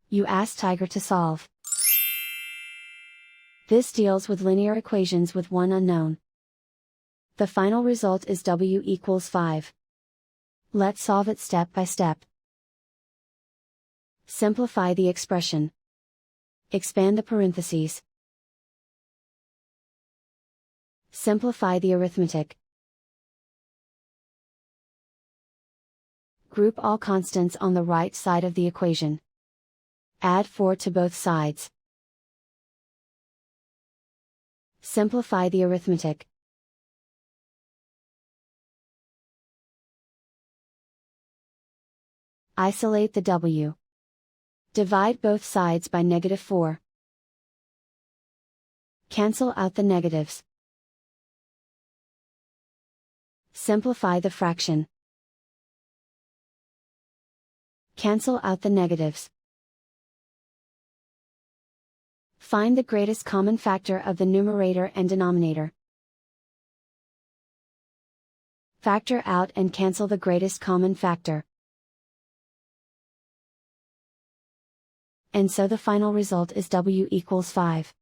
You ask Tiger to solve. This deals with linear equations with one unknown. The final result is w equals 5. Let's solve it step by step. Simplify the expression. Expand the parentheses. Simplify the arithmetic. Group all constants on the right side of the equation. Add 4 to both sides. Simplify the arithmetic. Isolate the w. Divide both sides by -4. Cancel out the negatives. Simplify the fraction. Cancel out the negatives. Find the greatest common factor of the numerator and denominator. Factor out and cancel the greatest common factor. And so the final result is w equals 5.